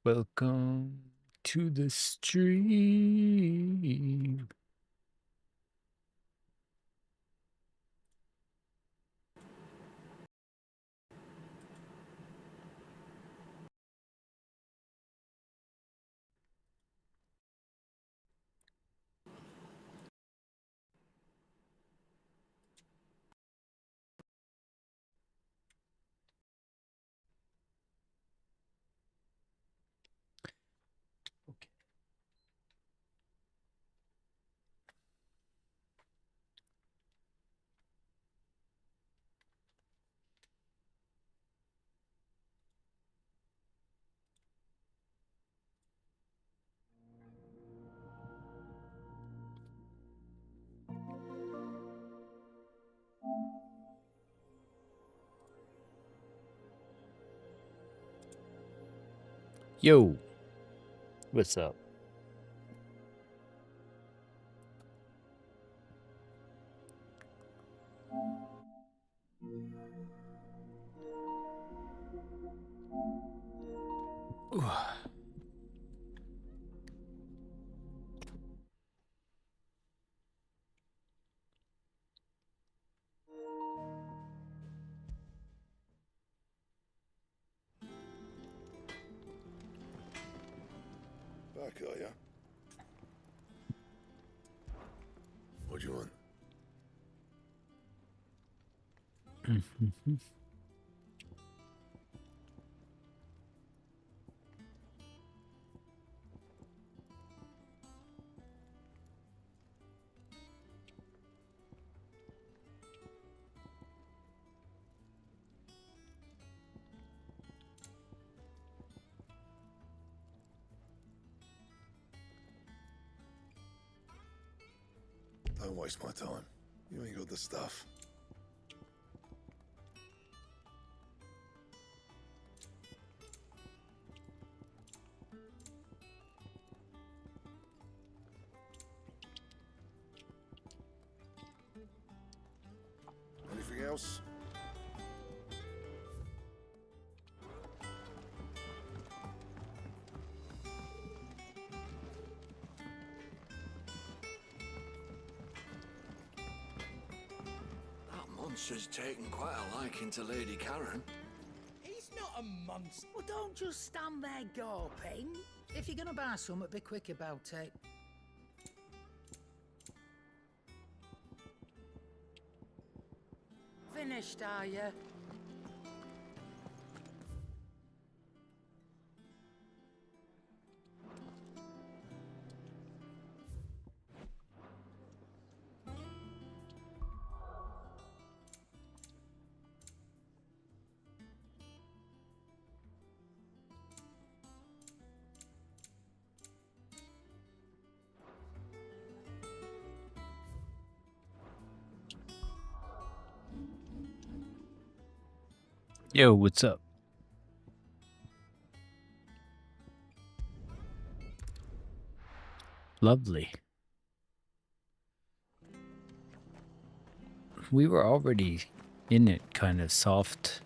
Welcome to the stream. Yo, what's up? Back, are ya? What do you want? Don't waste my time. You ain't got the stuff. Anything else? Monster's taken quite a liking to Lady Karen. He's not a monster. Well, don't just stand there gawping. If you're gonna buy something, be quick about it. Finished, are you? Yo, what's up? Lovely. We were already in it, kind of soft,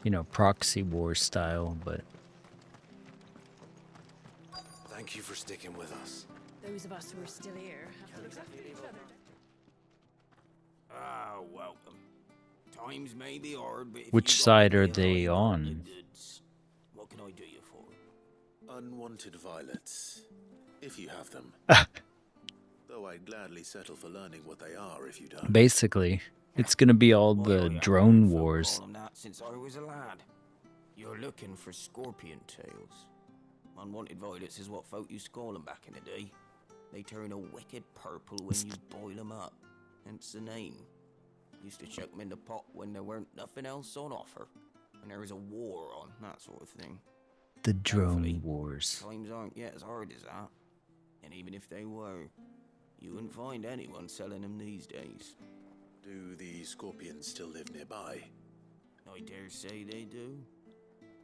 you know, proxy war style, but... Thank you for sticking with us. Those of us who are still here have to look after each other. Ah, welcome. Times may be hard, but if Which you side got are the they eye on? the goods, what can I do you for? Unwanted violets, if you have them. Though I'd gladly settle for learning what they are if you don't. Basically, it's gonna be all Why, the I haven't drone heard folk wars. call 'em that since I was a lad. You're looking for scorpion tails. Unwanted violets is what folk used to call them back in the day. They turn a wicked purple when you boil them up, hence the name. Used to chuck them in the pot when there weren't nothing else on offer, and there was a war on, that sort of thing. The drone Thankfully, wars. times aren't yet as hard as that, and even if they were, you wouldn't find anyone selling them these days. Do the scorpions still live nearby? I dare say they do.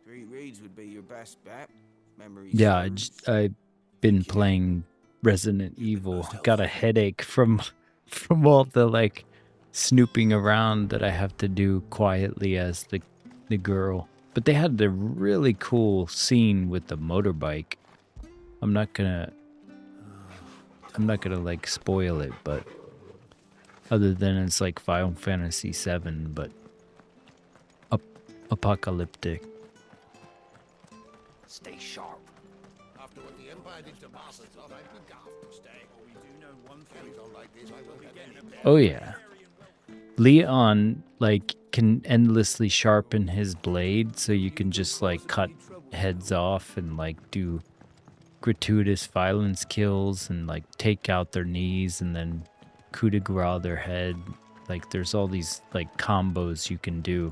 3 reads would be your best bet. Memory Yeah, serves. I've been playing Resident Evil. Got a headache from all the like snooping around that I have to do quietly as the girl. But they had a really cool scene with the motorbike. I'm not gonna like spoil it, but other than it's like Final Fantasy VII, but apocalyptic. Stay sharp. After what the Empire did to bastards, I've been gaffed. Stay. We do know one thing. Carries on like this, I won't have any. Oh yeah. Leon like can endlessly sharpen his blade, so you can just like cut heads off and like do gratuitous violence kills and like take out their knees and then coup de grace their head. Like there's all these like combos you can do.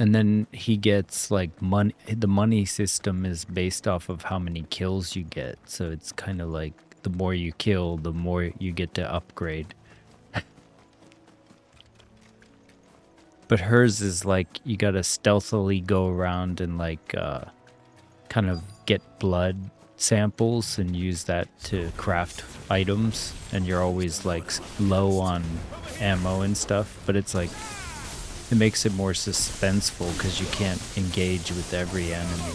And then he gets like money. The money system is based off of how many kills you get. So it's kind of like the more you kill, the more you get to upgrade. But hers is like you gotta stealthily go around and like kind of get blood samples and use that to craft items. And you're always like low on ammo and stuff. But it's like it makes it more suspenseful because you can't engage with every enemy.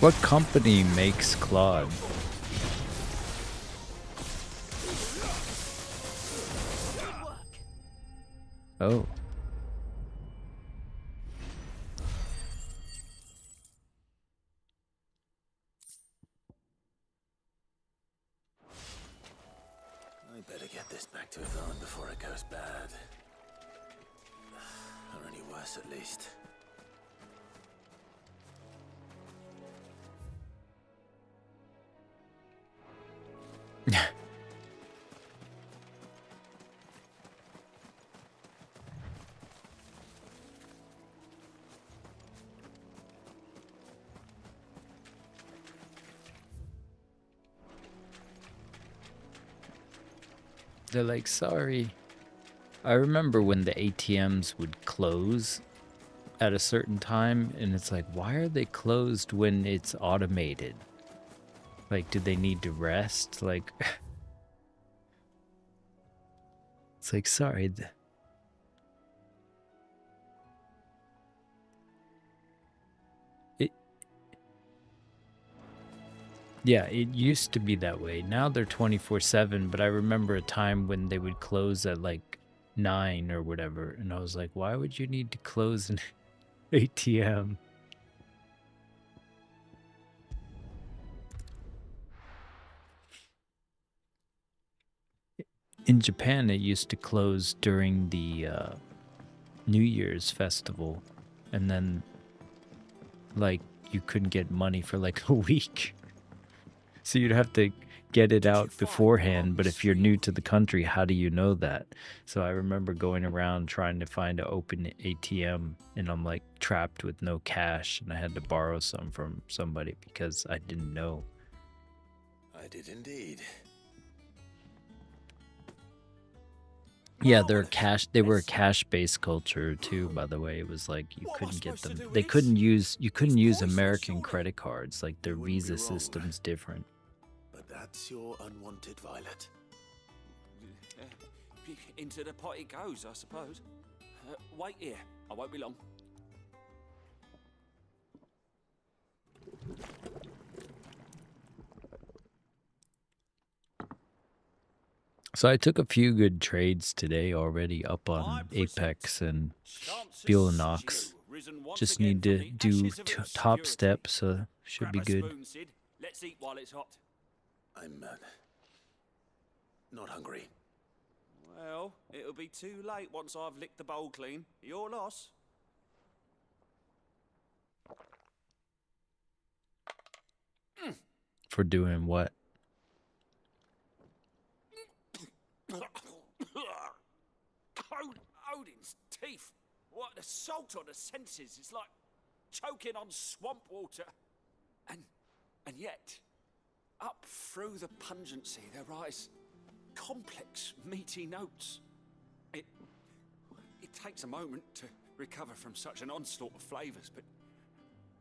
What company makes Claude? Oh. I better get this back to Yvonne before it goes bad. Or any worse, at least. They're like, sorry. I remember when the ATMs would close at a certain time, and it's like, why are they closed when it's automated? Like, do they need to rest? Like, it's like, sorry. Yeah, it used to be that way. Now they're 24/7, but I remember a time when they would close at like 9 or whatever, and I was like, why would you need to close an ATM? In Japan, it used to close during the New Year's festival, and then like you couldn't get money for like a week. So you'd have to get it out beforehand, but if you're new to the country, how do you know that? So I remember going around trying to find an open ATM, and I'm like trapped with no cash, and I had to borrow some from somebody because I didn't know. I did indeed. Yeah, they were a cash-based culture too, by the way. It was like you couldn't get them. You couldn't use American credit cards. Like their Visa system's different. But that's your unwanted Violet. Into the pot it goes, I suppose. Wait here. I won't be long. So I took a few good trades today already up on Apex and Knox. Just need to do top step, so should be good. Let's eat while it's hot. I'm not hungry. Well, it'll be too late once I've licked the bowl clean. Your loss. For doing what? Odin's teeth. What an assault on the senses. It's like choking on swamp water. And yet, up through the pungency, there rise complex, meaty notes. It takes a moment to recover from such an onslaught of flavors, but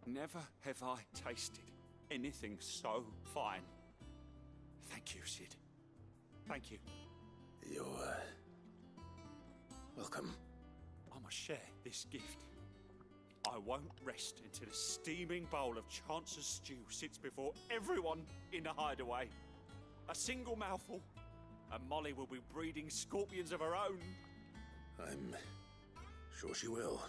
never have I tasted anything so fine. Thank you, Sid. Thank you. You're welcome. I must share this gift. I won't rest until a steaming bowl of Chance's stew sits before everyone in the hideaway. A single mouthful, and Molly will be breeding scorpions of her own. I'm sure she will.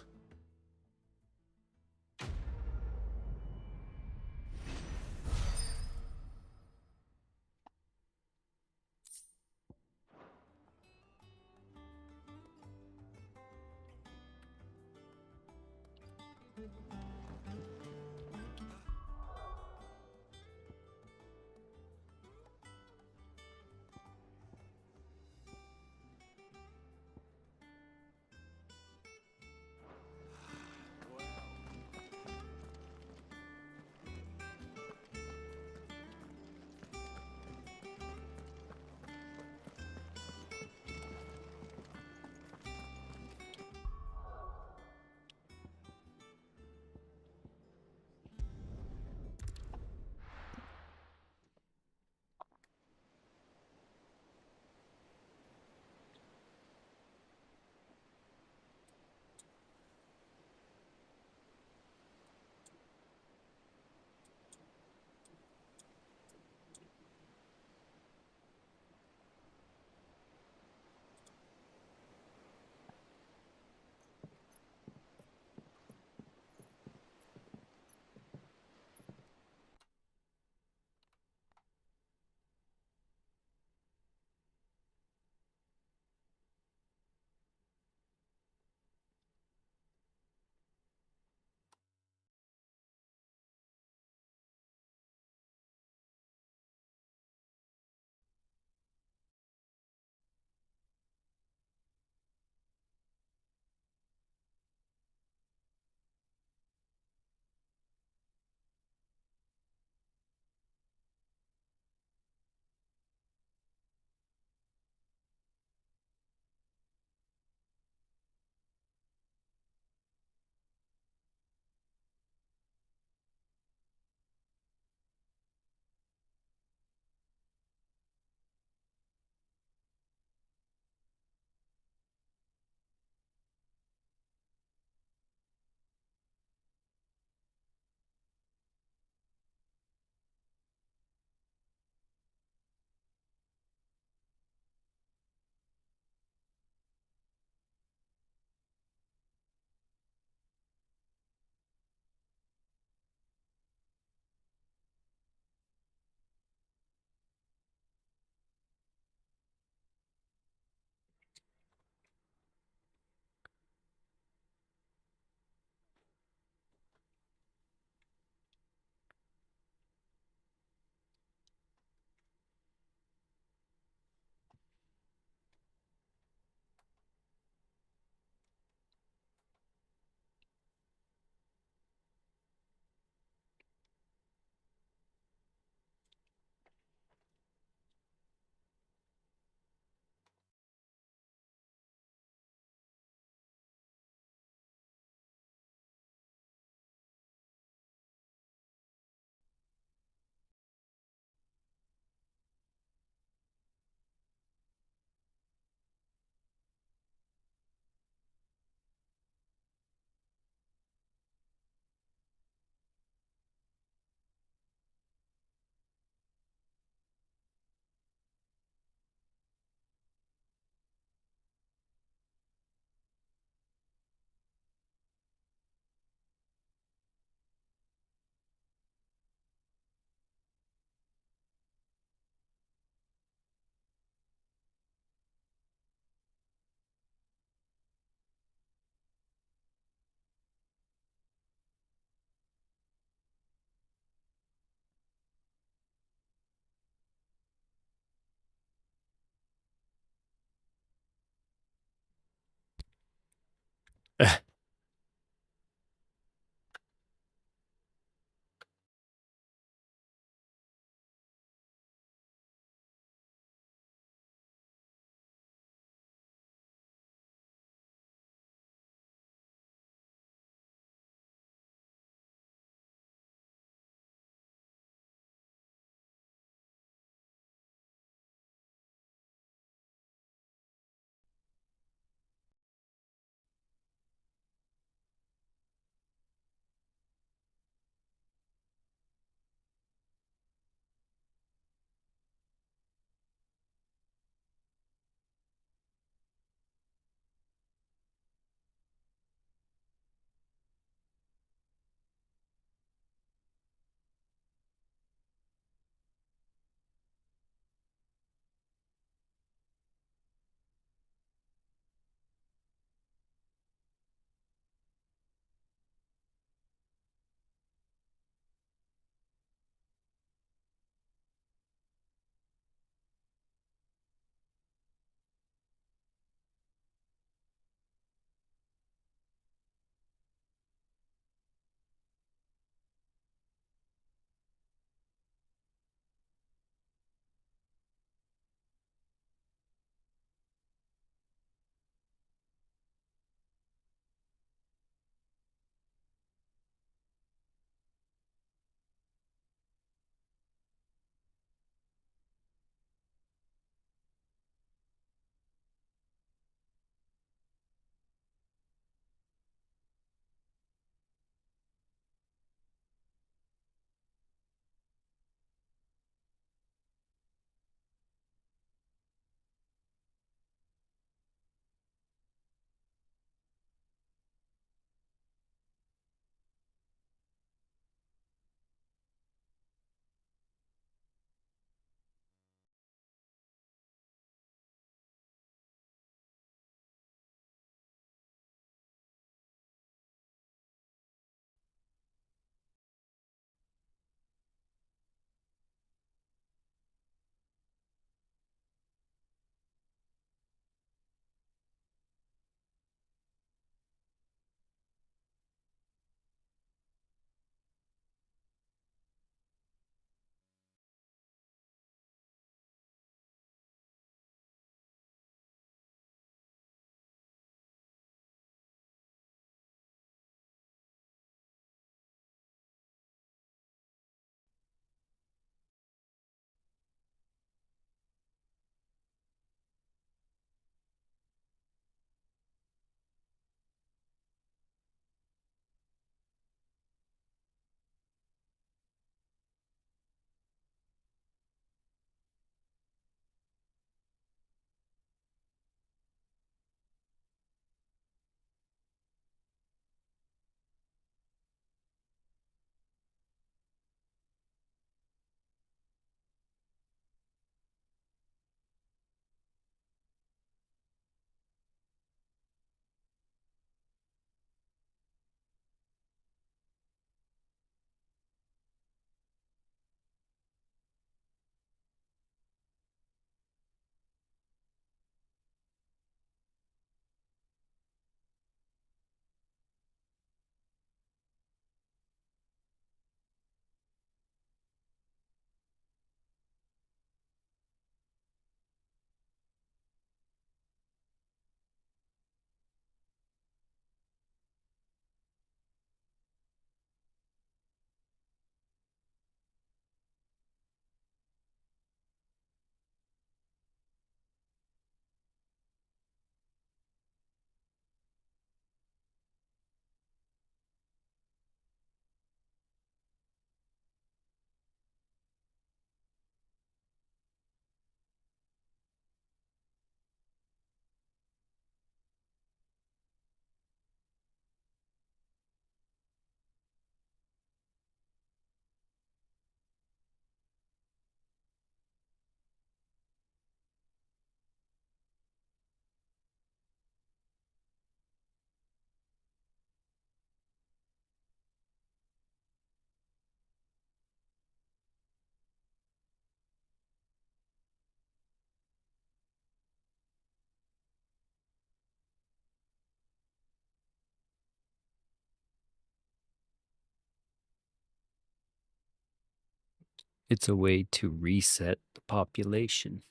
It's a way to reset the population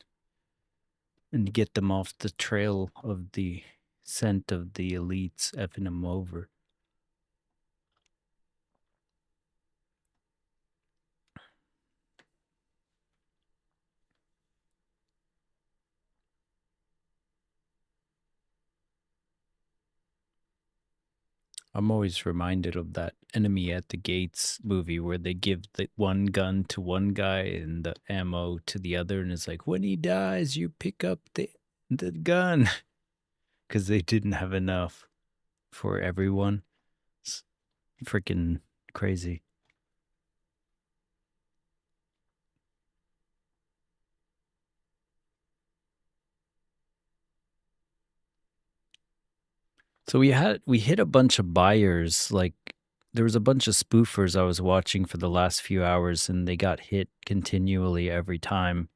and get them off the trail of the scent of the elites effing them over. I'm always reminded of that Enemy at the Gates movie where they give the one gun to one guy and the ammo to the other, and it's like, when he dies, you pick up the gun. Because they didn't have enough for everyone. It's freaking crazy. So we hit a bunch of buyers. Like there was a bunch of spoofers I was watching for the last few hours, and they got hit continually every time.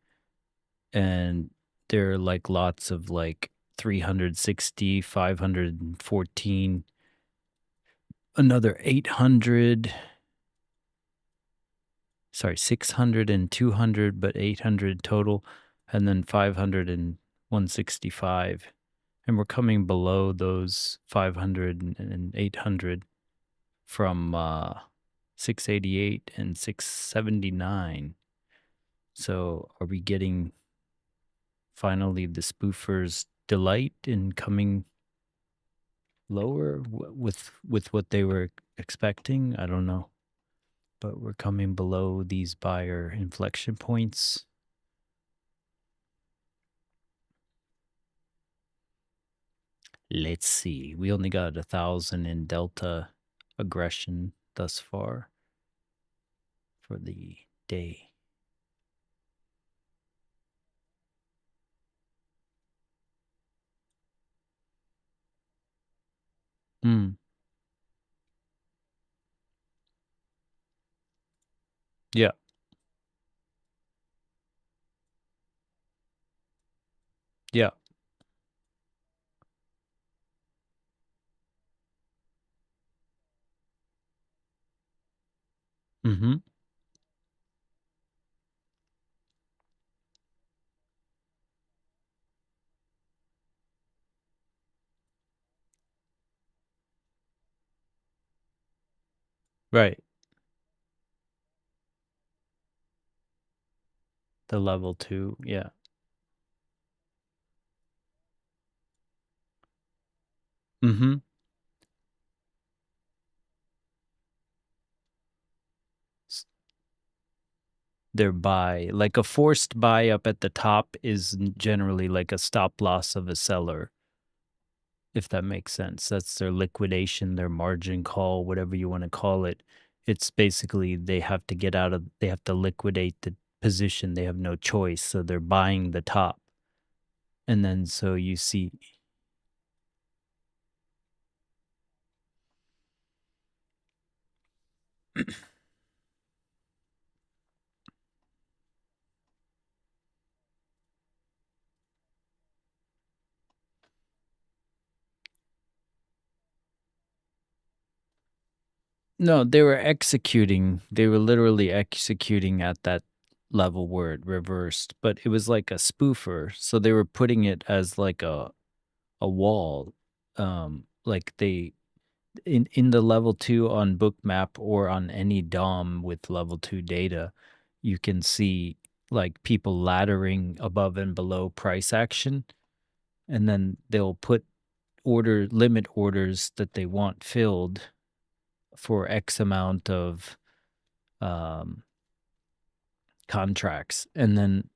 And there are like lots of like 360, 514, another 800. Sorry, 600 and 200, but 800 total, and then 500 and 165. And we're coming below those 500 and 800 from 688 and 679. So are we getting finally the spoofers' delight in coming lower with what they were expecting? I don't know. But we're coming below these buyer inflection points. Let's see. We only got 1,000 in delta aggression thus far for the day. Yeah. Yeah. Mm-hmm. Right. The level 2, yeah. Mm-hmm. Their buy, like a forced buy up at the top is generally like a stop loss of a seller, if that makes sense. That's their liquidation, their margin call, whatever you want to call it. It's basically they have to liquidate the position. They have no choice. So they're buying the top. And then so you see. No, they were executing. They were literally executing at that level where it reversed, but it was like a spoofer. So they were putting it as like a wall. Like they in the level 2 on Bookmap or on any DOM with level 2 data, you can see like people laddering above and below price action, and then they'll put limit orders that they want filled for X amount of contracts. And then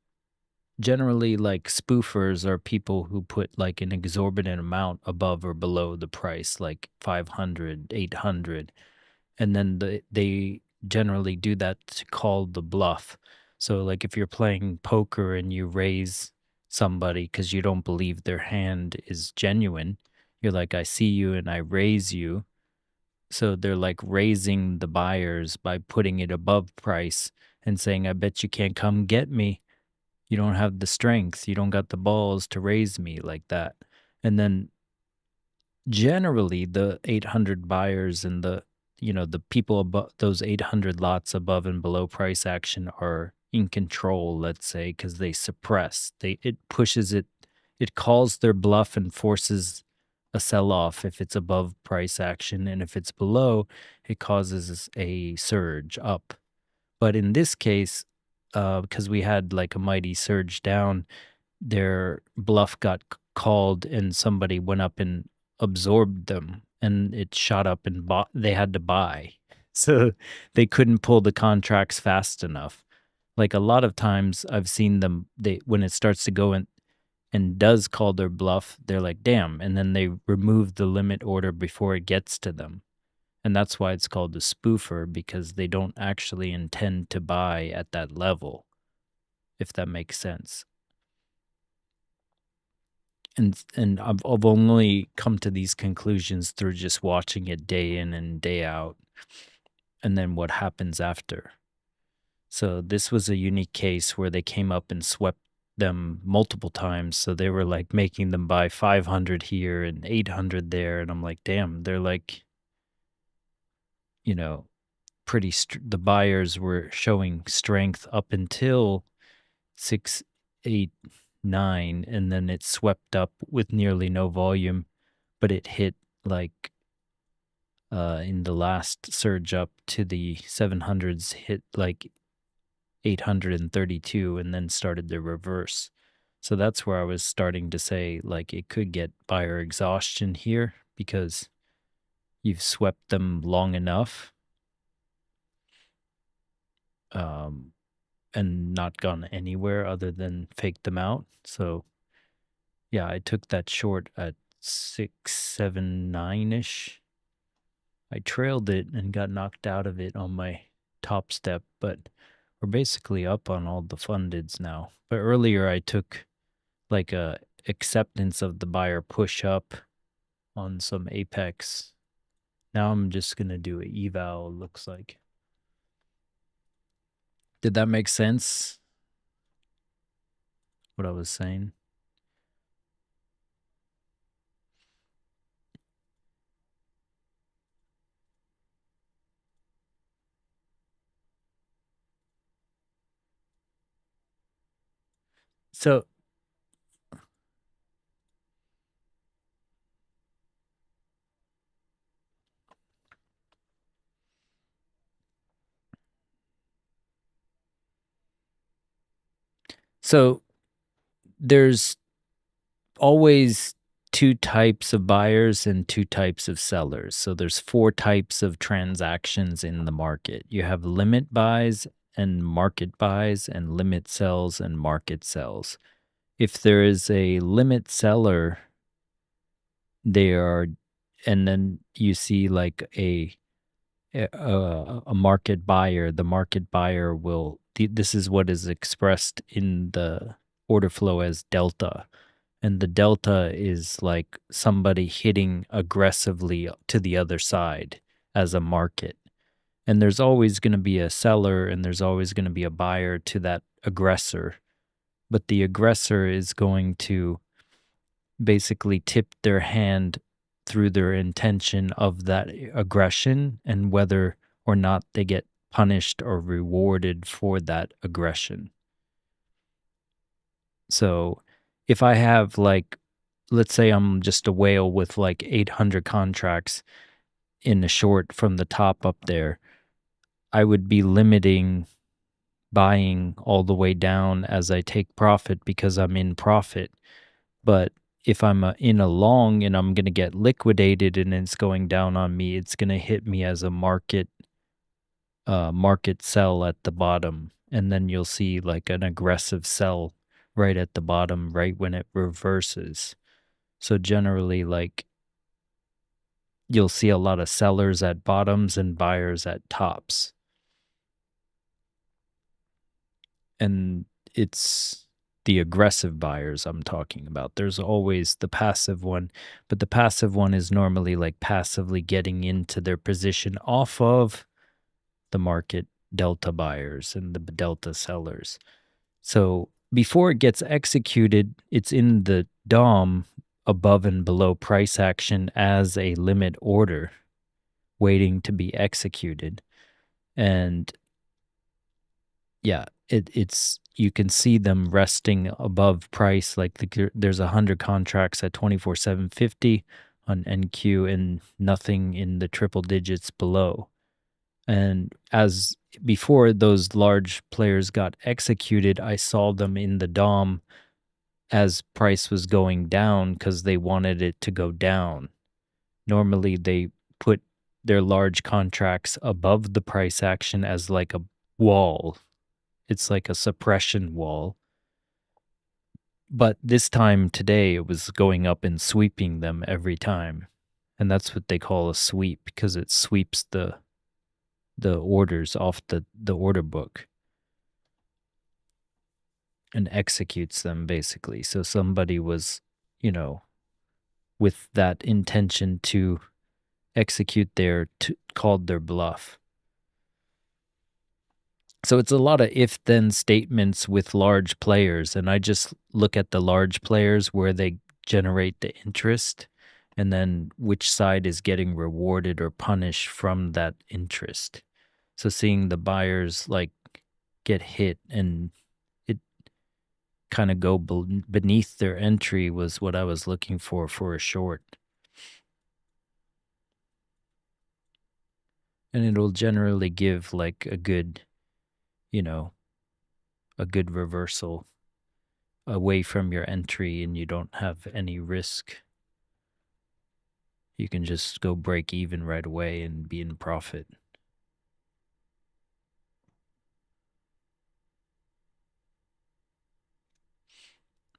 generally like spoofers are people who put like an exorbitant amount above or below the price, like 500, 800. And then they generally do that to call the bluff. So like if you're playing poker and you raise somebody because you don't believe their hand is genuine, you're like, I see you and I raise you. So they're like raising the buyers by putting it above price and saying, I bet you can't come get me. You don't have the strength. You don't got the balls to raise me like that. And then generally the 800 buyers and the people above those 800 lots above and below price action are in control, let's say, because they suppress. It pushes it. It calls their bluff and forces a sell-off if it's above price action, and if it's below, it causes a surge up. But in this case, because we had like a mighty surge down, their bluff got called and somebody went up and absorbed them, and it shot up and they had to buy. So they couldn't pull the contracts fast enough. Like a lot of times I've seen them, when it starts to go in and does call their bluff, they're like, damn, and then they remove the limit order before it gets to them. And that's why it's called a spoofer, because they don't actually intend to buy at that level, if that makes sense. And I've only come to these conclusions through just watching it day in and day out, and then what happens after. So this was a unique case where they came up and swept them multiple times. So they were like making them buy 500 here and 800 there. And I'm like, damn, they're like, you know, pretty, the buyers were showing strength up until 6, 8, 9. And then it swept up with nearly no volume, but it hit like in the last surge up to the 700s, hit like 832 and then started the reverse. So that's where I was starting to say, like, it could get buyer exhaustion here because you've swept them long enough and not gone anywhere other than fake them out. So yeah, I took that short at 6, 7, 9-ish. I trailed it and got knocked out of it on my top step, but we're basically up on all the fundeds now. But earlier I took like a acceptance of the buyer push up on some Apex. Now I'm just going to do an eval, looks like. Did that make sense? What I was saying? So there's always two types of buyers and two types of sellers. So there's 4 types of transactions in the market. You have limit buys and market buys, and limit sells and market sells. If there is a limit seller, and then you see like a market buyer, the market buyer will, this is what is expressed in the order flow as delta. And the delta is like somebody hitting aggressively to the other side as a market. And there's always going to be a seller and there's always going to be a buyer to that aggressor. But the aggressor is going to basically tip their hand through their intention of that aggression and whether or not they get punished or rewarded for that aggression. So if I have like, let's say I'm just a whale with like 800 contracts in a short from the top up there, I would be limiting buying all the way down as I take profit because I'm in profit. But if I'm in a long and I'm going to get liquidated and it's going down on me, it's going to hit me as a market sell at the bottom. And then you'll see like an aggressive sell right at the bottom, right when it reverses. So generally, like, you'll see a lot of sellers at bottoms and buyers at tops. And it's the aggressive buyers I'm talking about. There's always the passive one, but the passive one is normally like passively getting into their position off of the market delta buyers and the delta sellers. So before it gets executed, it's in the DOM above and below price action as a limit order waiting to be executed. And yeah, it's you can see them resting above price. Like there's 100 contracts at 24,750 on NQ and nothing in the triple digits below. And as before those large players got executed, I saw them in the DOM as price was going down because they wanted it to go down. Normally they put their large contracts above the price action as like a wall. It's like a suppression wall. But this time today, it was going up and sweeping them every time. And that's what they call a sweep, because it sweeps the orders off the order book and executes them, basically. So somebody was, with that intention to execute called their bluff. So it's a lot of if-then statements with large players, and I just look at the large players where they generate the interest, and then which side is getting rewarded or punished from that interest. So seeing the buyers like get hit and it kind of go beneath their entry was what I was looking for a short. And it'll generally give like a good reversal away from your entry, and you don't have any risk. You can just go break even right away and be in profit.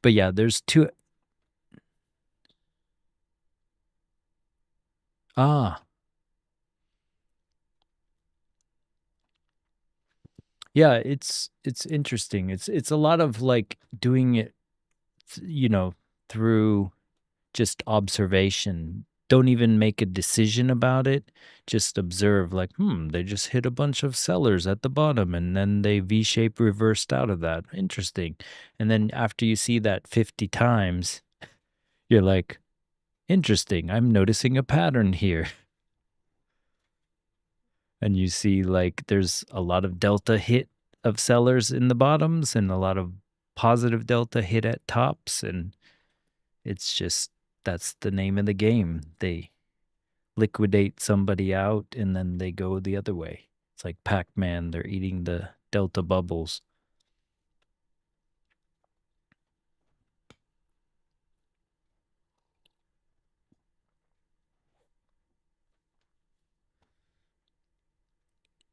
But yeah, there's two. Yeah, it's interesting. It's a lot of like doing it, through just observation. Don't even make a decision about it. Just observe like, they just hit a bunch of sellers at the bottom and then they V-shape reversed out of that. Interesting. And then after you see that 50 times, you're like, interesting. I'm noticing a pattern here. And you see like there's a lot of delta hit of sellers in the bottoms and a lot of positive delta hit at tops. And it's just, that's the name of the game. They liquidate somebody out and then they go the other way. It's like Pac-Man. They're eating the delta bubbles.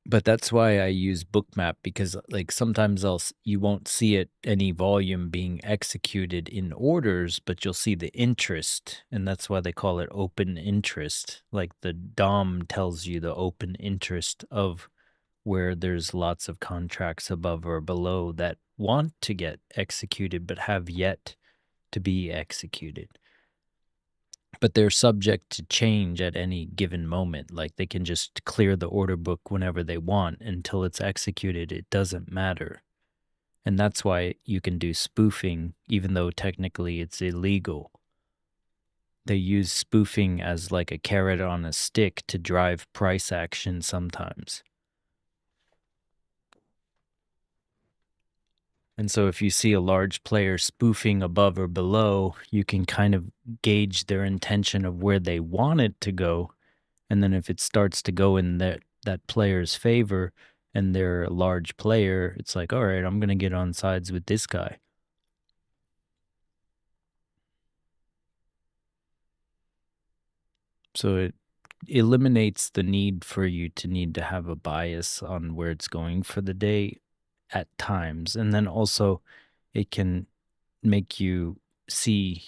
But that's why I use Bookmap, because like sometimes you won't see it any volume being executed in orders, but you'll see the interest, and that's why they call it open interest. Like the DOM tells you the open interest of where there's lots of contracts above or below that want to get executed but have yet to be executed. But they're subject to change at any given moment. Like they can just clear the order book whenever they want until it's executed. It doesn't matter. And that's why you can do spoofing, even though technically it's illegal. They use spoofing as like a carrot on a stick to drive price action sometimes. And so if you see a large player spoofing above or below, you can kind of gauge their intention of where they want it to go. And then if it starts to go in that player's favor and they're a large player, it's like, all right, I'm going to get on sides with this guy. So it eliminates the need for you to need to have a bias on where it's going for the day at times. And then also it can make you see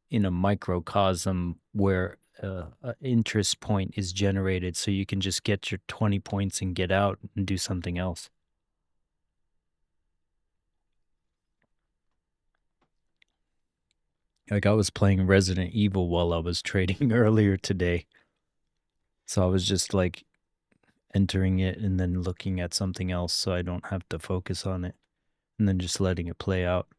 in a microcosm where an interest point is generated, so you can just get your 20 points and get out and do something else. Like I was playing Resident Evil while I was trading earlier today. So I was just like entering it and then looking at something else so I don't have to focus on it, and then just letting it play out.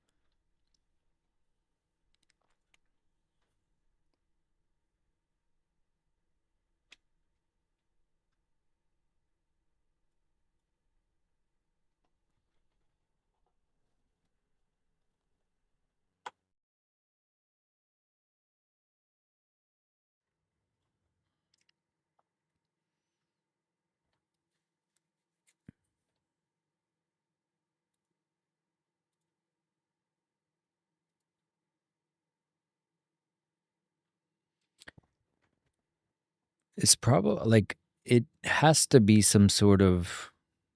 It's probably like it has to be some sort of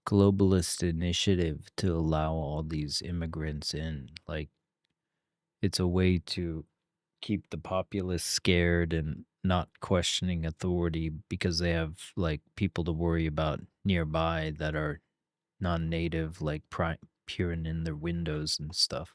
globalist initiative to allow all these immigrants in. Like it's a way to keep the populace scared and not questioning authority because they have like people to worry about nearby that are non-native, like peering in their windows and stuff.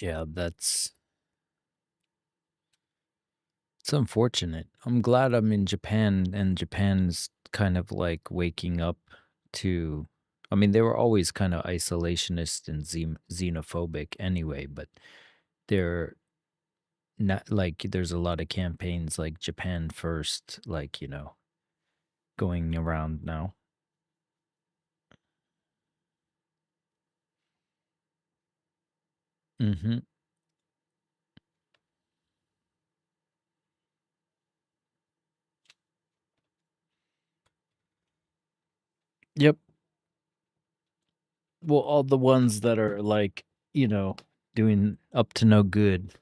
Yeah, it's unfortunate. I'm glad I'm in Japan and Japan's kind of like waking up to I mean, they were always kind of isolationist and xenophobic anyway, but they're not like there's a lot of campaigns like Japan first, like, going around now. Mhm. Yep. Well, all the ones that are like, doing up to no good,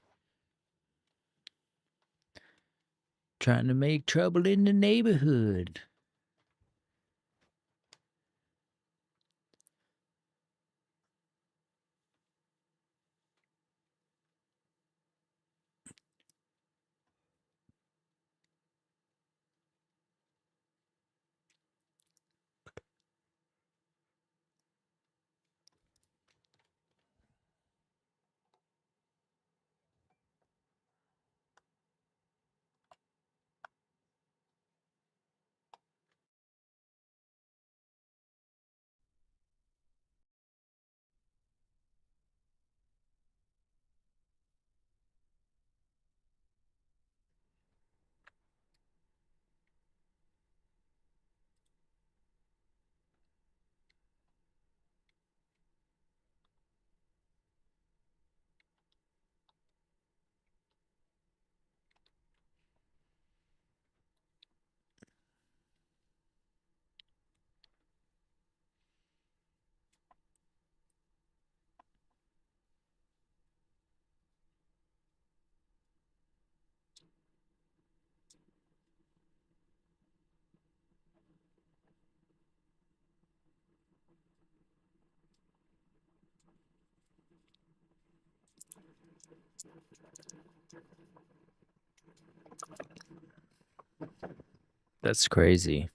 trying to make trouble in the neighborhood. That's crazy.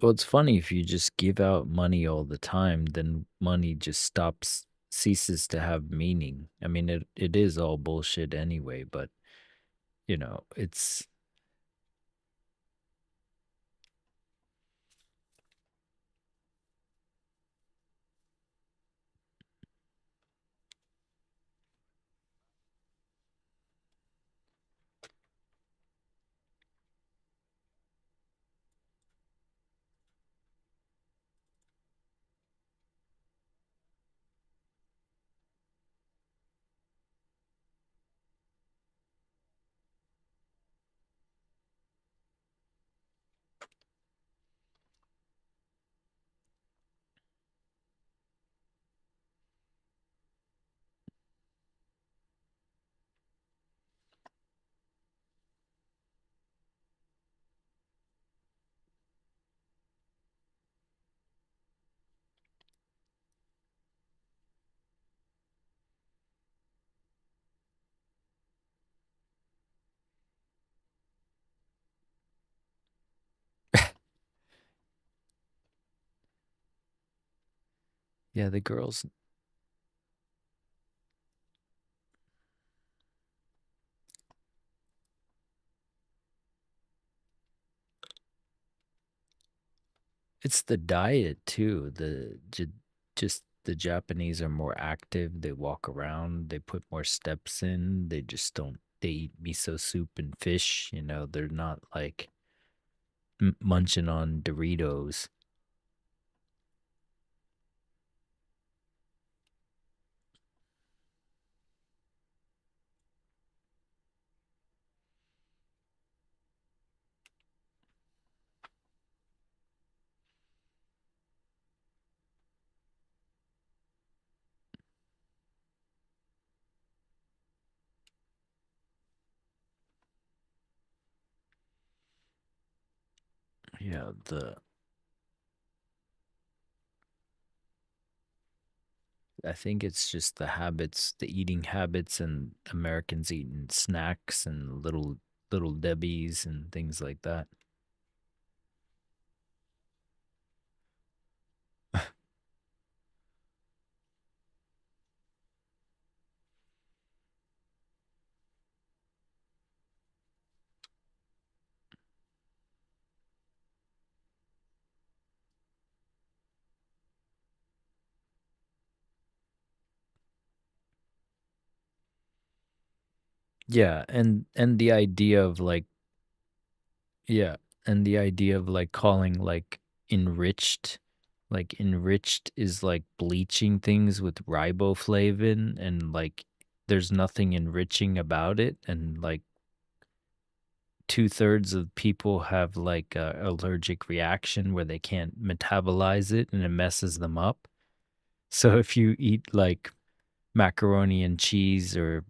Well, it's funny if you just give out money all the time, then money just ceases to have meaning. I mean, it is all bullshit anyway, but it's Yeah, the girls. It's the diet too. Just the Japanese are more active. They walk around. They put more steps in. They just don't. They eat miso soup and fish. You know, they're not like munching on Doritos. Yeah, I think it's just the habits, the eating habits, and Americans eating snacks and little Debbie's and things like that. Yeah, and the idea of like yeah, and the idea of like calling enriched enriched is like bleaching things with riboflavin and like there's nothing enriching about it and like 2/3 of people have like a allergic reaction where they can't metabolize it and it messes them up. So if you eat like macaroni and cheese or,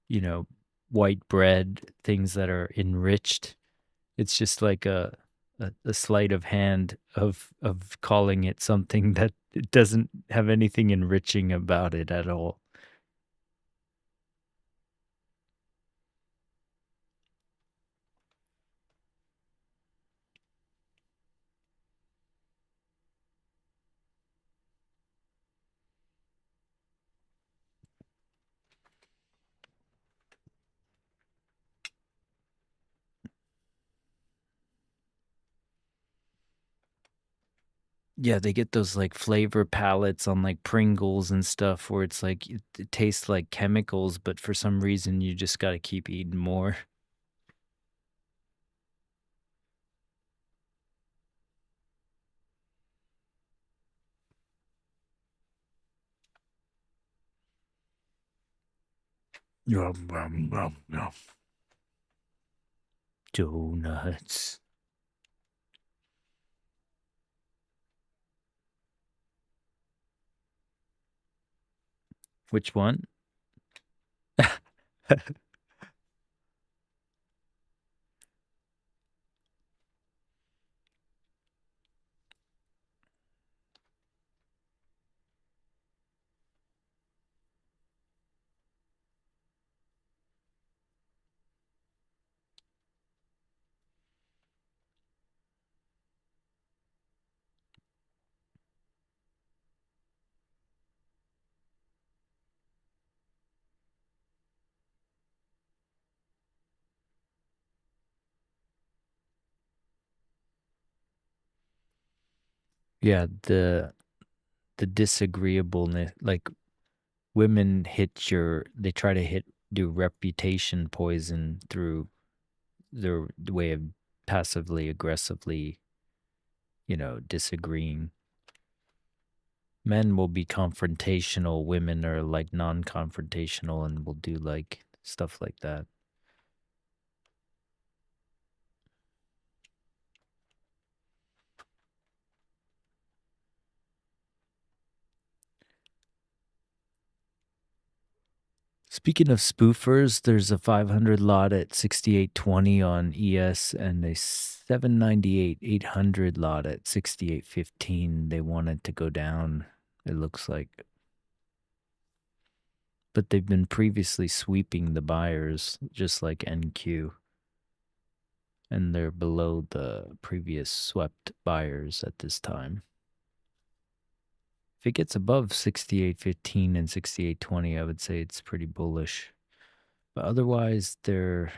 you know, white bread, things that are enriched, it's just like a sleight of hand of calling it something that it doesn't have anything enriching about it at all. Yeah, they get those like flavor palettes on like Pringles and stuff where it's like it tastes like chemicals, but for some reason you just got to keep eating more. Yum, yum, yum, yum. Donuts. Which one? Yeah, the disagreeableness, like women they try to do reputation poison through their way of passively aggressively, disagreeing. Men will be confrontational, women are like non-confrontational and will do like stuff like that. Speaking of spoofers, there's a 500 lot at 6820 on ES and a 798 800 lot at 6815. They want it to go down, it looks like. But they've been previously sweeping the buyers, just like NQ. And they're below the previous swept buyers at this time. If it gets above 68.15 and 68.20, I would say it's pretty bullish. But otherwise, they're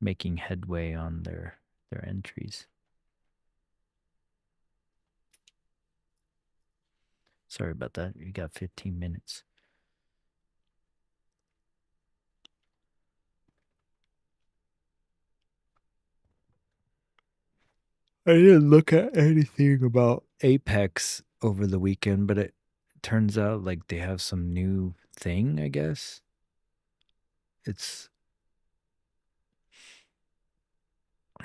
making headway on their entries. Sorry about that. You got 15 minutes. I didn't look at anything about Apex over the weekend, but it turns out like they have some new thing, I guess.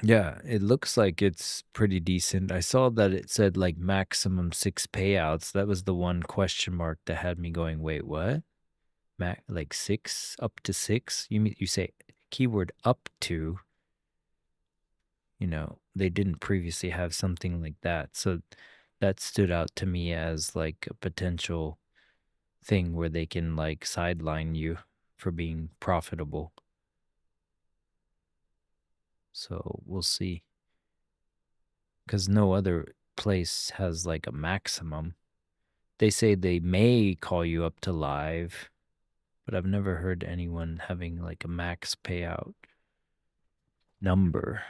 Yeah, it looks like it's pretty decent. I saw that it said like maximum 6 payouts. That was the one question mark that had me going, wait, what? Like 6, up to 6? You say keyword up to, they didn't previously have something like that. So that stood out to me as like a potential thing where they can like sideline you for being profitable. So we'll see. Because no other place has like a maximum. They say they may call you up to live, but I've never heard anyone having like a max payout number.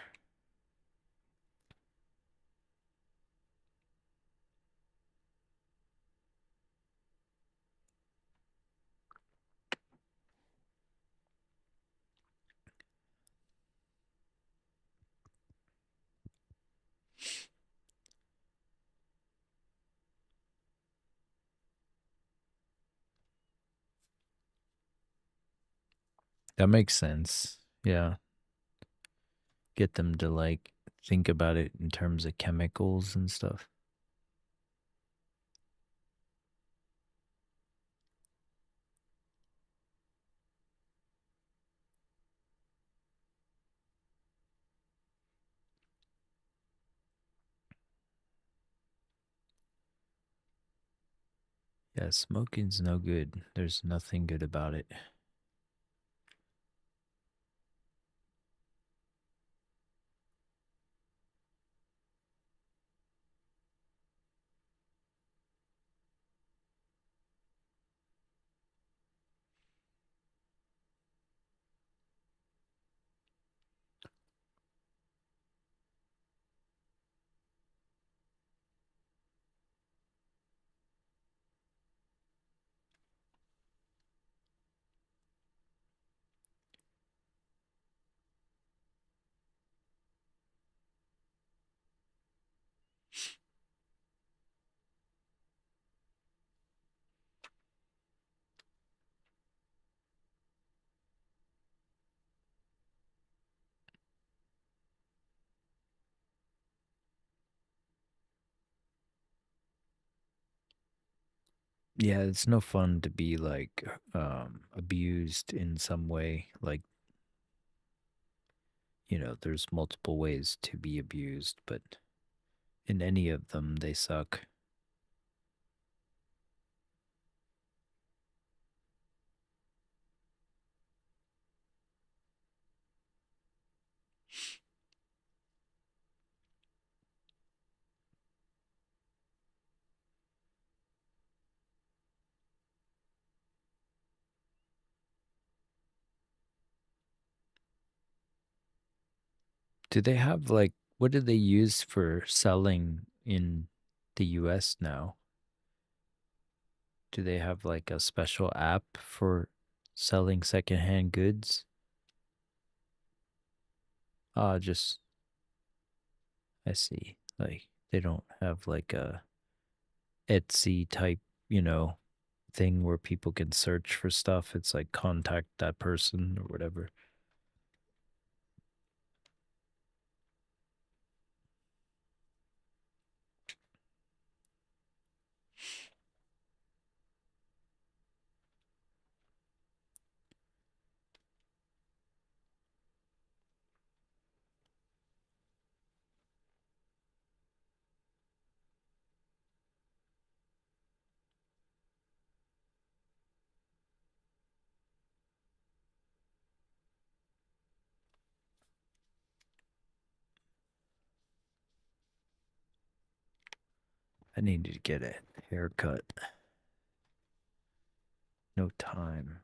That makes sense. Yeah. Get them to like think about it in terms of chemicals and stuff. Yeah, smoking's no good. There's nothing good about it. Yeah, it's no fun to be like abused in some way. Like, there's multiple ways to be abused, but in any of them, they suck. Do they have like, what do they use for selling in the US now? Do they have like a special app for selling secondhand goods? Just, I see. Like, they don't have like a Etsy type, thing where people can search for stuff. It's like contact that person or whatever. I needed to get a haircut. No time.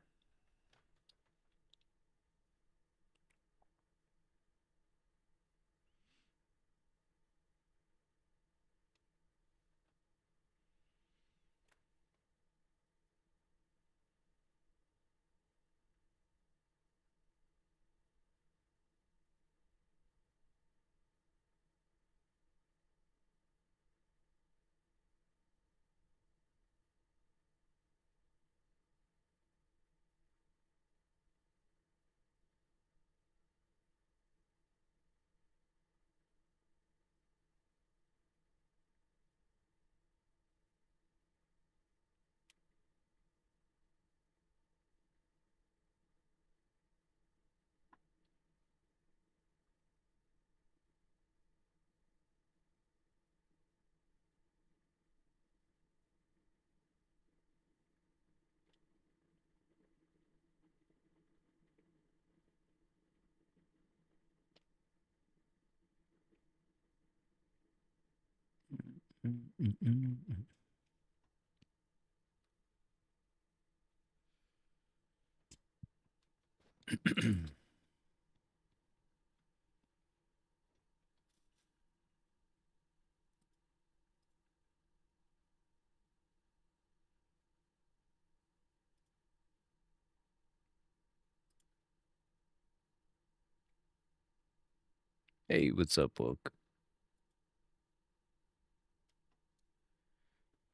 Hey, what's up, Woke?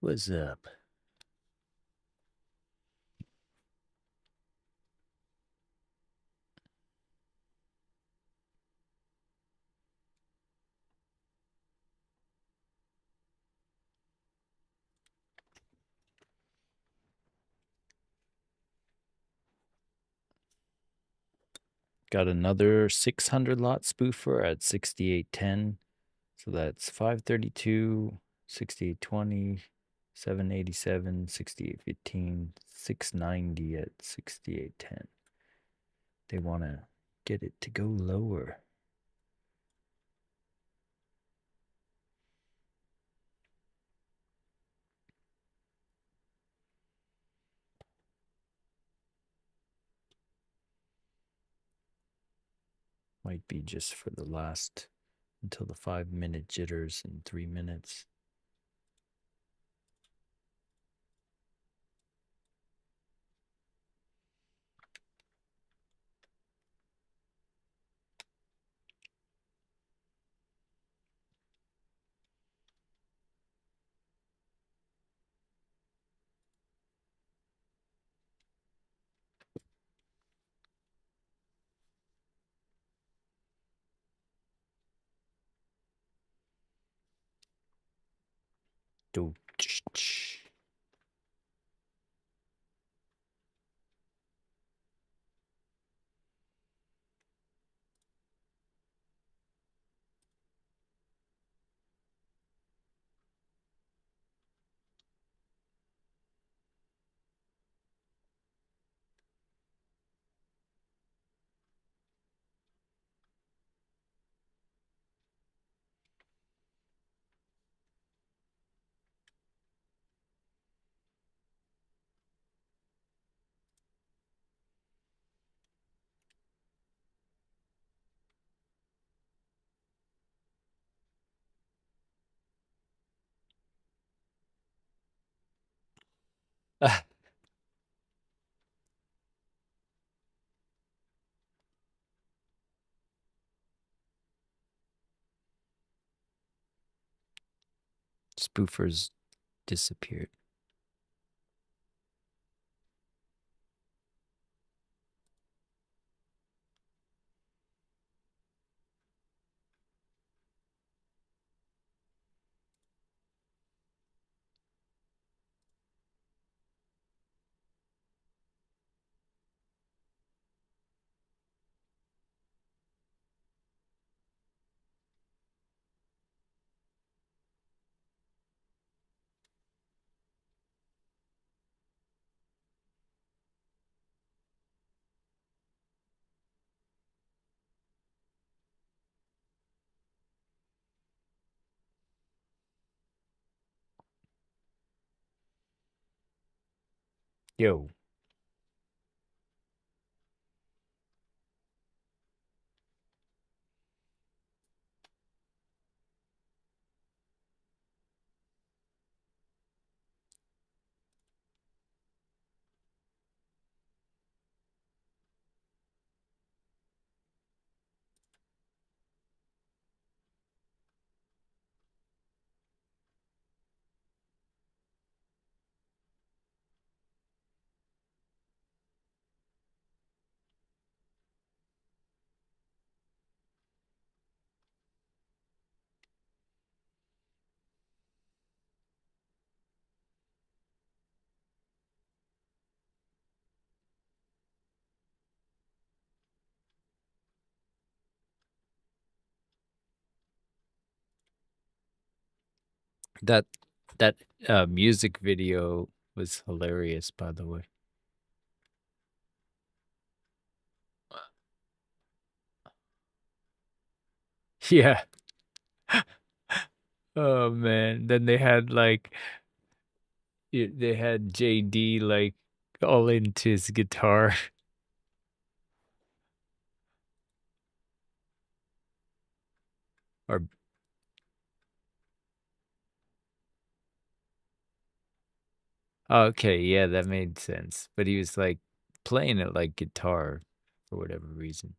What's up? Got another 600 lot spoofer at 68.10. So that's 532, 68.20, 787, 68.15, 690 at 68.10. They want to get it to go lower. Might be just for the last, until the 5-minute jitters in 3 minutes. Do spoofers disappeared. Yo. That that music video was hilarious, by the way. Yeah. Oh man. Then they had like they had JD like all into his guitar. Or okay, yeah, that made sense. But he was like playing it like guitar for whatever reason.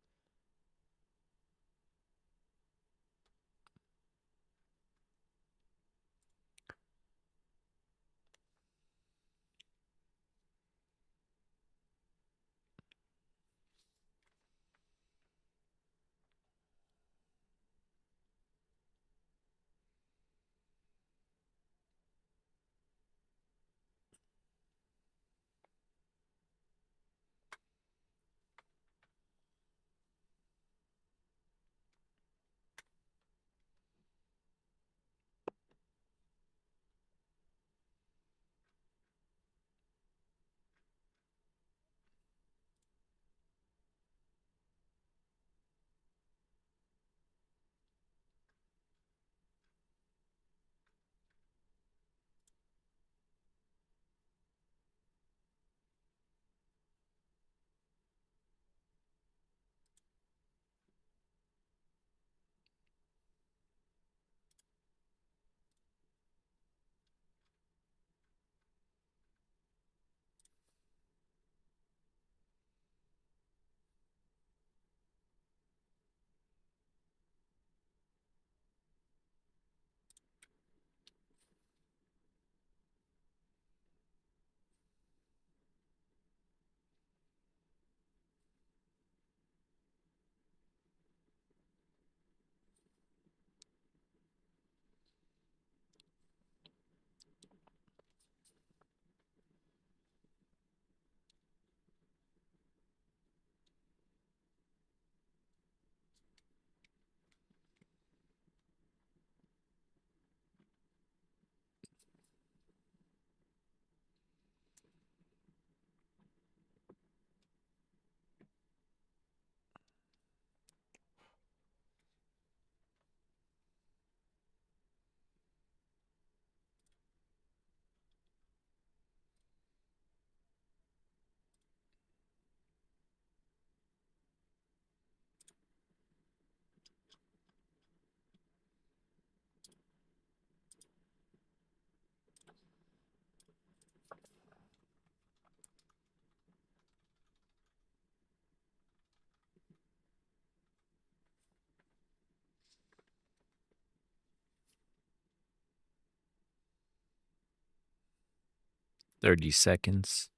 "30 seconds."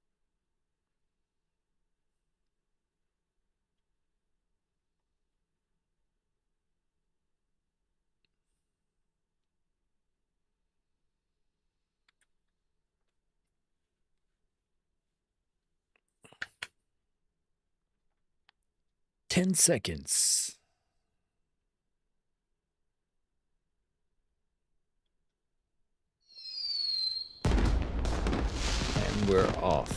"10 seconds." And we're off.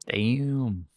Damn.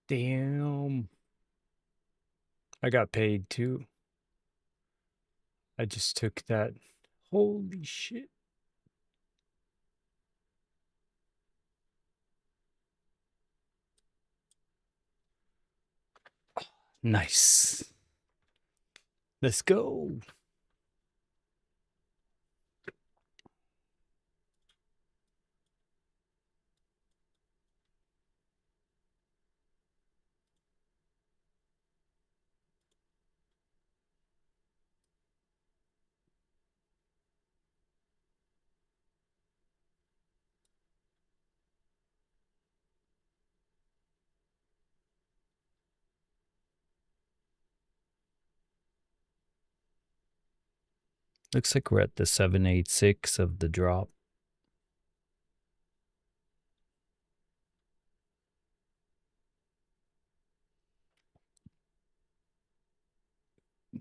Damn. I got paid too. I just took that. Holy shit. Nice. Let's go. Looks like we're at the 786 of the drop.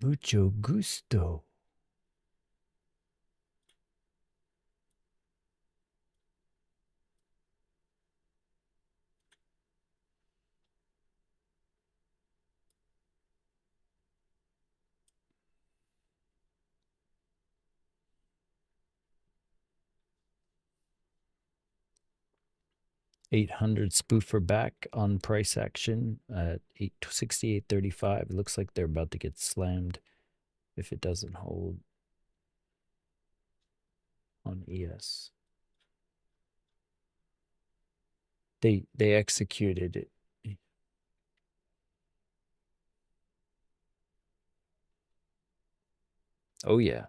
Mucho gusto. $800 spoofer back on price action at 868.35. It looks like they're about to get slammed if it doesn't hold on ES. They executed it. Oh yeah.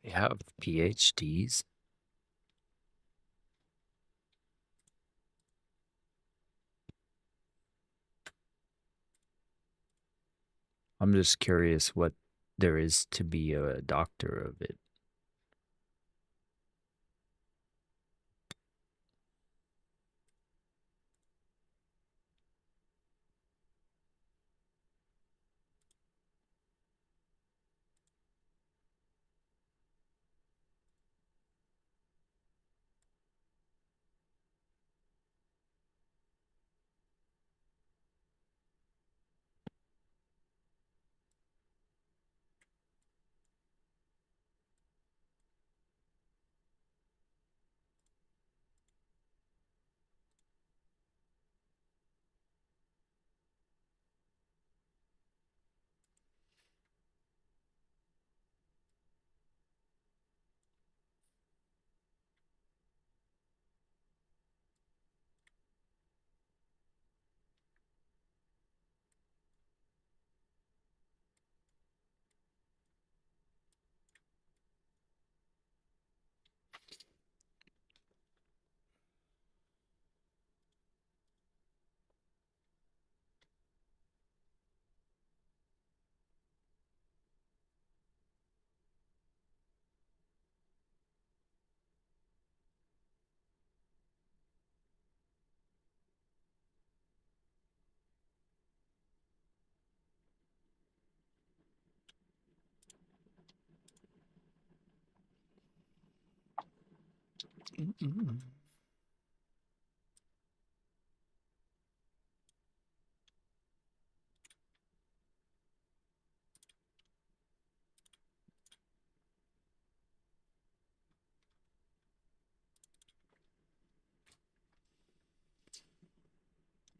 They have PhDs. I'm just curious what there is to be a doctor of it.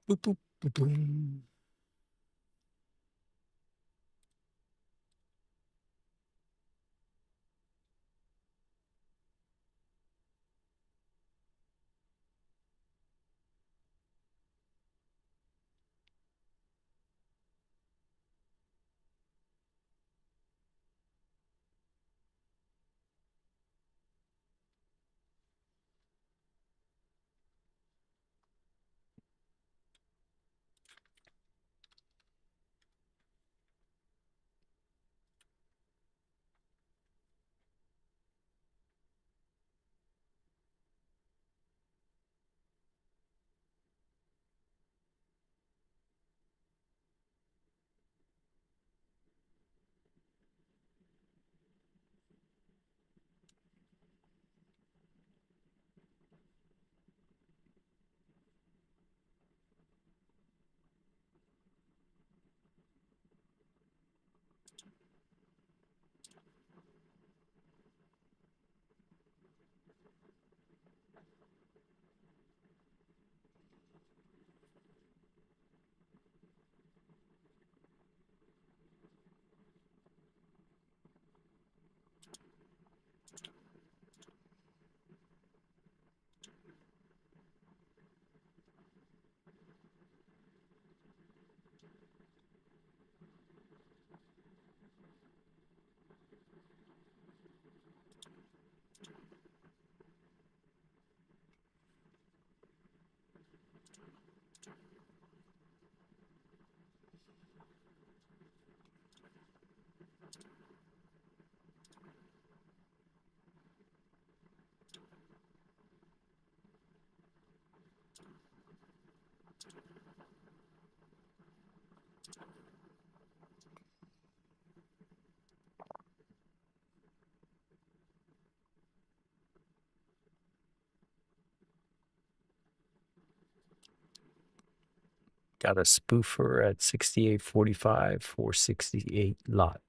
Boop, boop, boop, boom. Got a spoofer at 68.45 for 68 lot.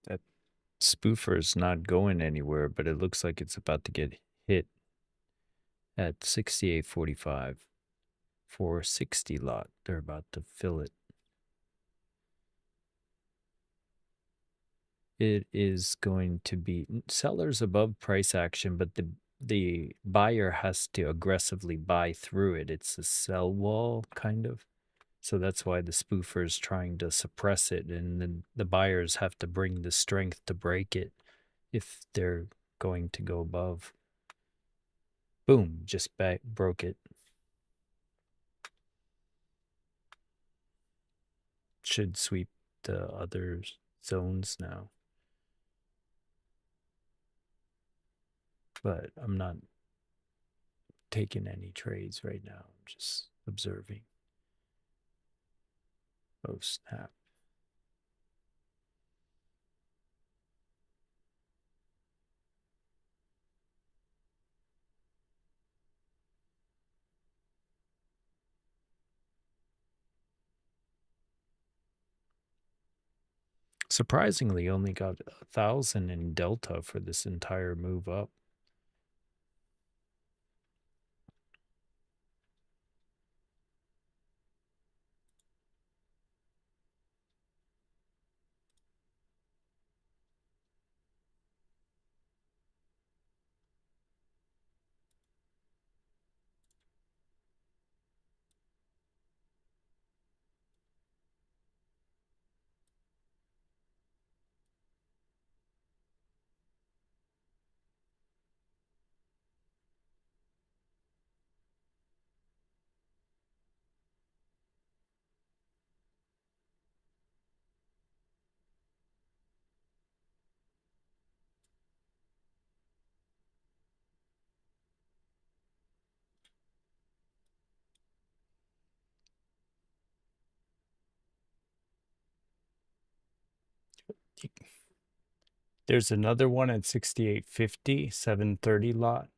That spoofer's not going anywhere, but it looks like it's about to get hit at 68.45 for 60 lot. They're about to fill it. It is going to be sellers above price action, but the buyer has to aggressively buy through it. It's a sell wall kind of. So that's why the spoofer is trying to suppress it, and then the buyers have to bring the strength to break it if they're going to go above. Boom, just broke it. Should sweep the other zones now. But I'm not taking any trades right now. I'm just observing. Oh, snap. Surprisingly, only got 1,000 in delta for this entire move up. There's another one at 68.50, 730 lot.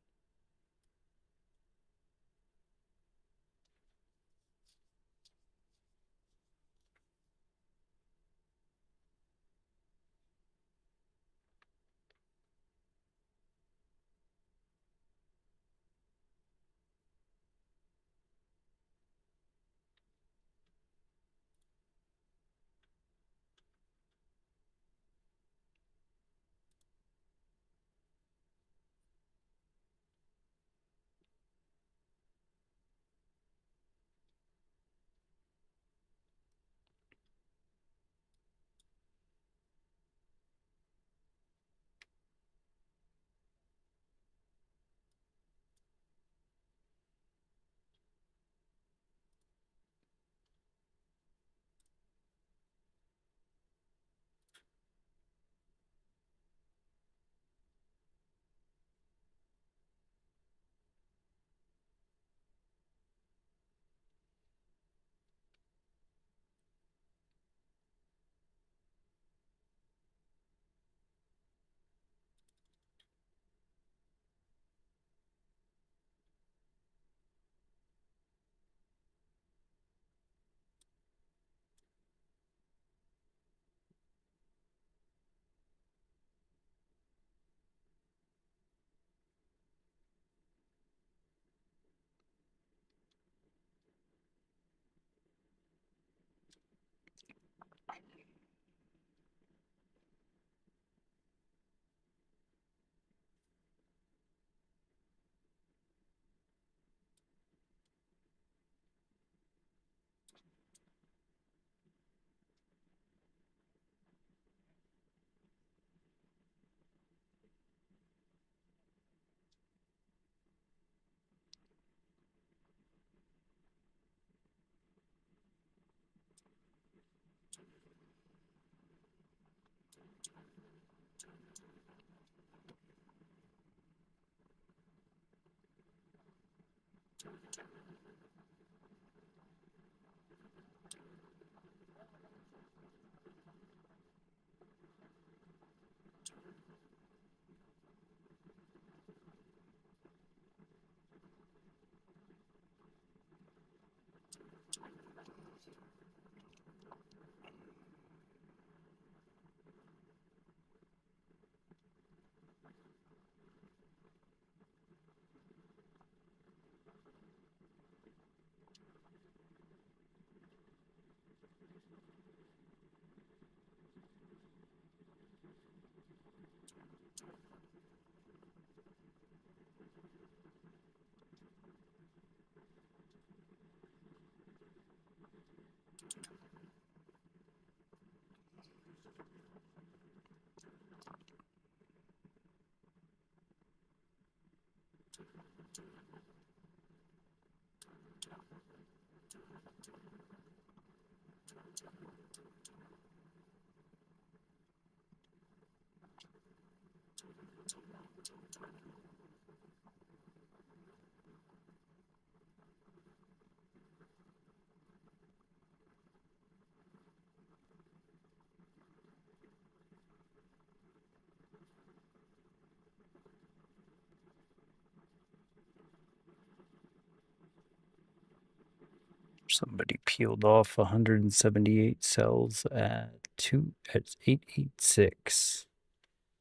Somebody peeled off 178 cells at 886.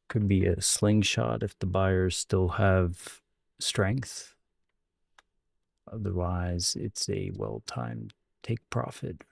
Could be a slingshot if the buyers still have strength. Otherwise, it's a well-timed take profit.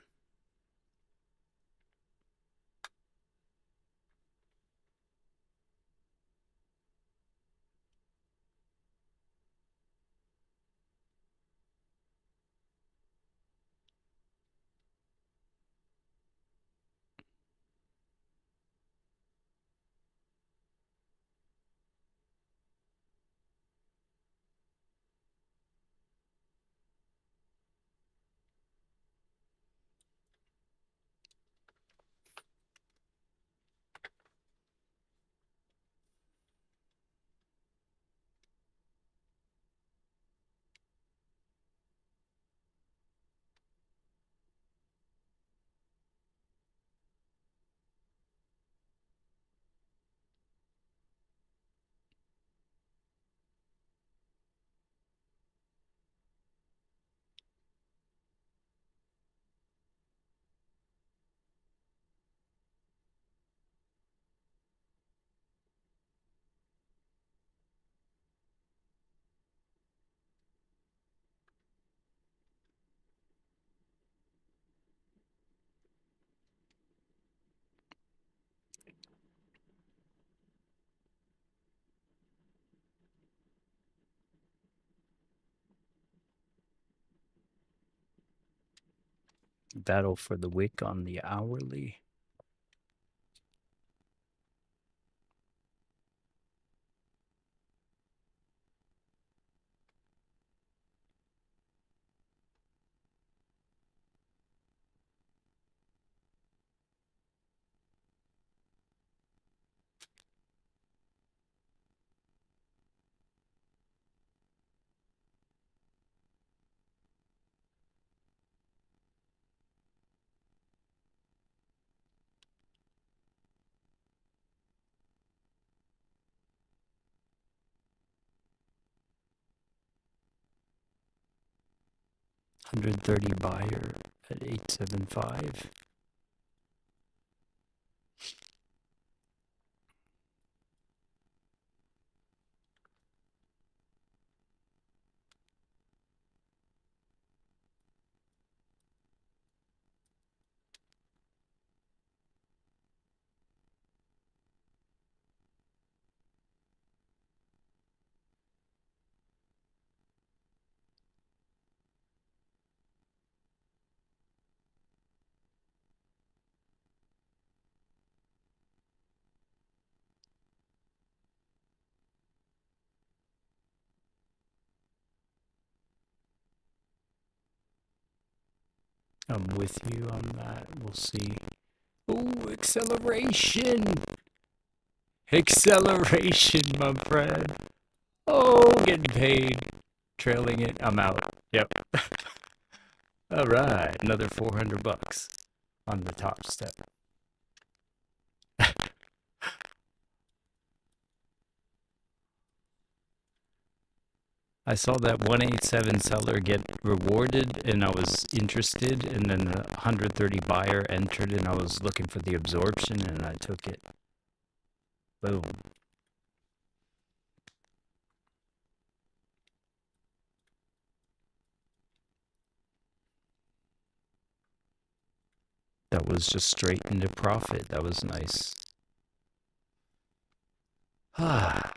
Battle for the wick on the hourly. $130 buyer at 875. I'm with you on that. We'll see. Ooh, acceleration! Acceleration, my friend. Oh, getting paid. Trailing it. I'm out. Yep. All right, another 400 bucks on the top step. I saw that 187 seller get rewarded and I was interested, and then the 130 buyer entered and I was looking for the absorption and I took it. Boom. That was just straight into profit. That was nice. Ah.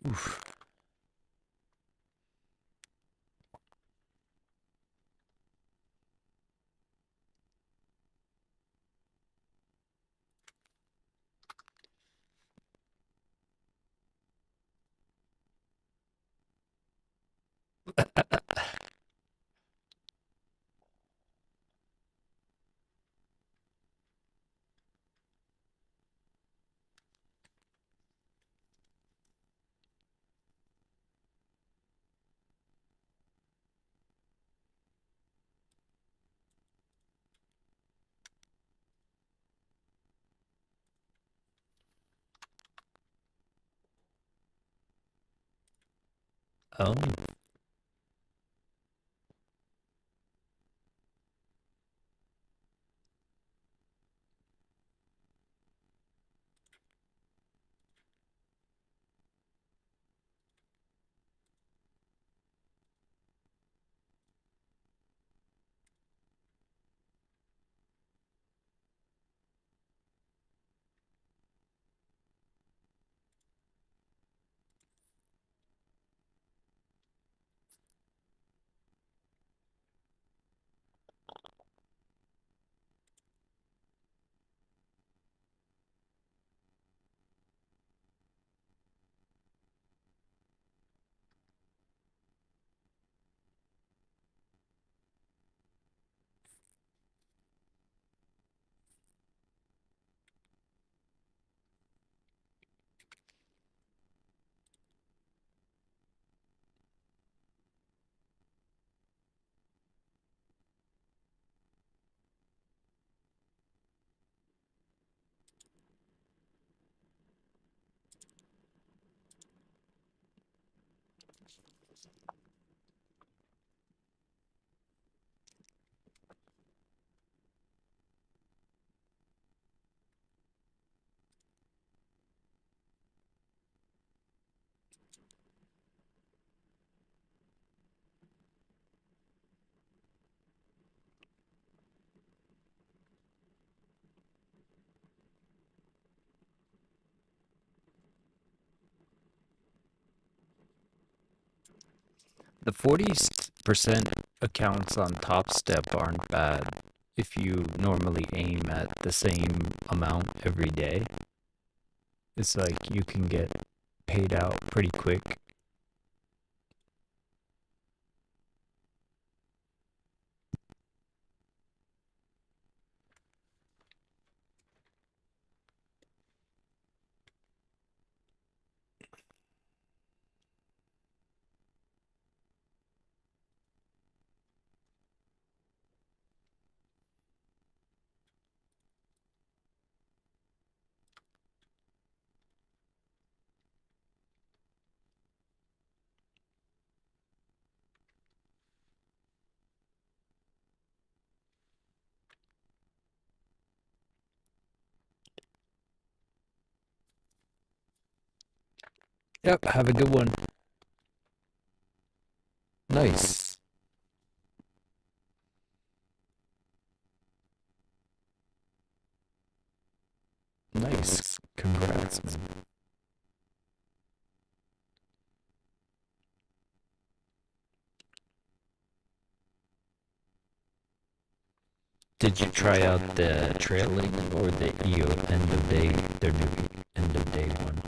Oof. Oh. The 40% accounts on Top Step aren't bad if you normally aim at the same amount every day. It's like you can get paid out pretty quick. Yep, have a good one. Nice. Nice. Congrats, man. Did you try out the trailing or the EO end of day, their new end of day one?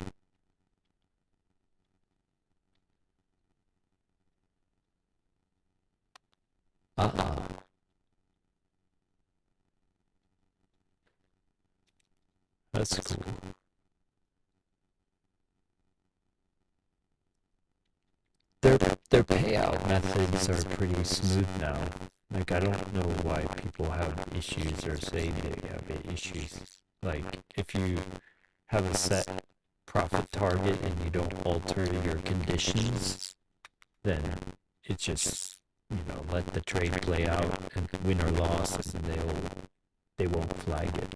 That's cool. Their payout methods are pretty smooth now. Like, I don't know why people have issues or say they have issues. Like, if you have a set profit target and you don't alter your conditions, then it's just, you know, let the trade play out and win or loss, and they won't flag it.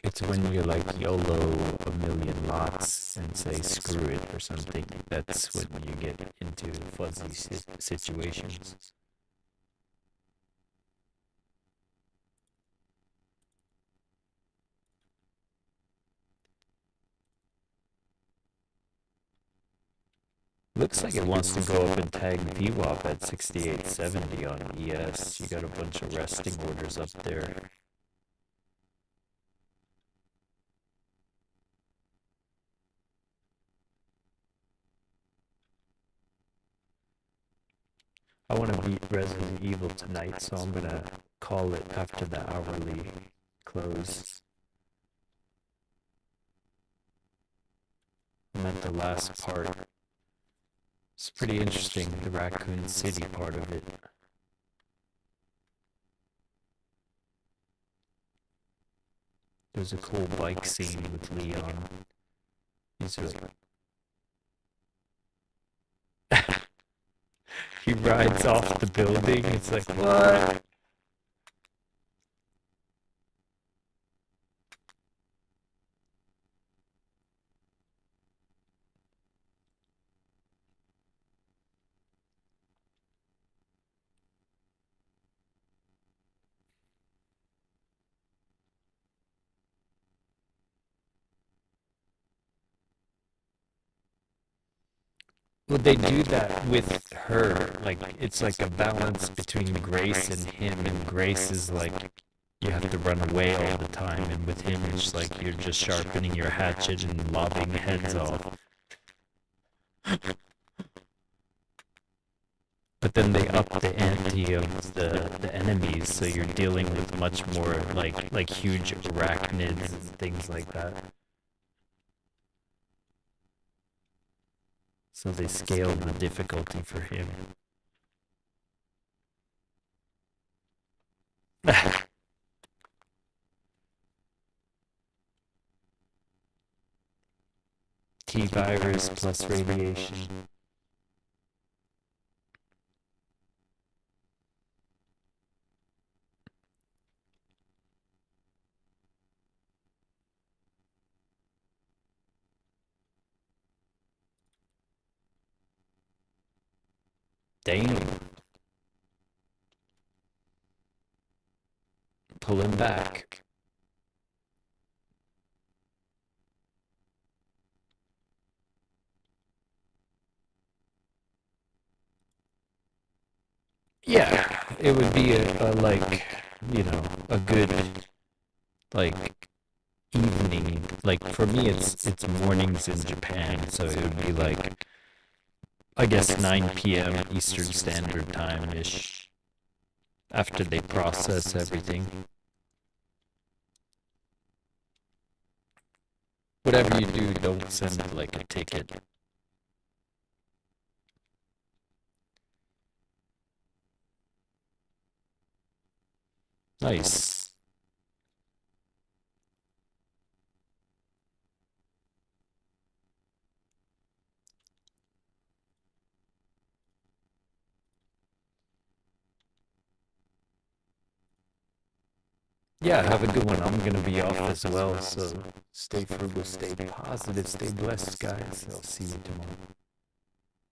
It's when you like YOLO a million lots and say screw it or something, that's when you get into fuzzy situations. Looks like it wants to go up and tag VWAP at 6870 on ES. You got a bunch of resting orders up there. I want to beat Resident Evil tonight, so I'm gonna call it after the hourly close. I'm at the last part. It's pretty interesting, the Raccoon City part of it. There's a cool bike scene with Leon. He's really... He rides off the building, it's like, what? Well, they do that with her. Like, it's like a balance between Grace and him, and Grace is like, you have to run away all the time, and with him, it's like you're just sharpening your hatchet and lobbing heads off. But then they up the ante of the enemies, so you're dealing with much more, like huge arachnids and things like that. So they scaled the difficulty for him. T-virus plus radiation. Damn. Pull him back. Yeah, it would be a like, you know, a good, like, evening. Like, for me, it's mornings in Japan, so it would be like, I guess 9 p.m. Eastern Standard Time-ish, after they process everything. Whatever you do, don't send like a ticket. Nice. Yeah, have a good one. I'm gonna be off as well, so stay frugal, stay positive, stay blessed, guys. I'll see you tomorrow.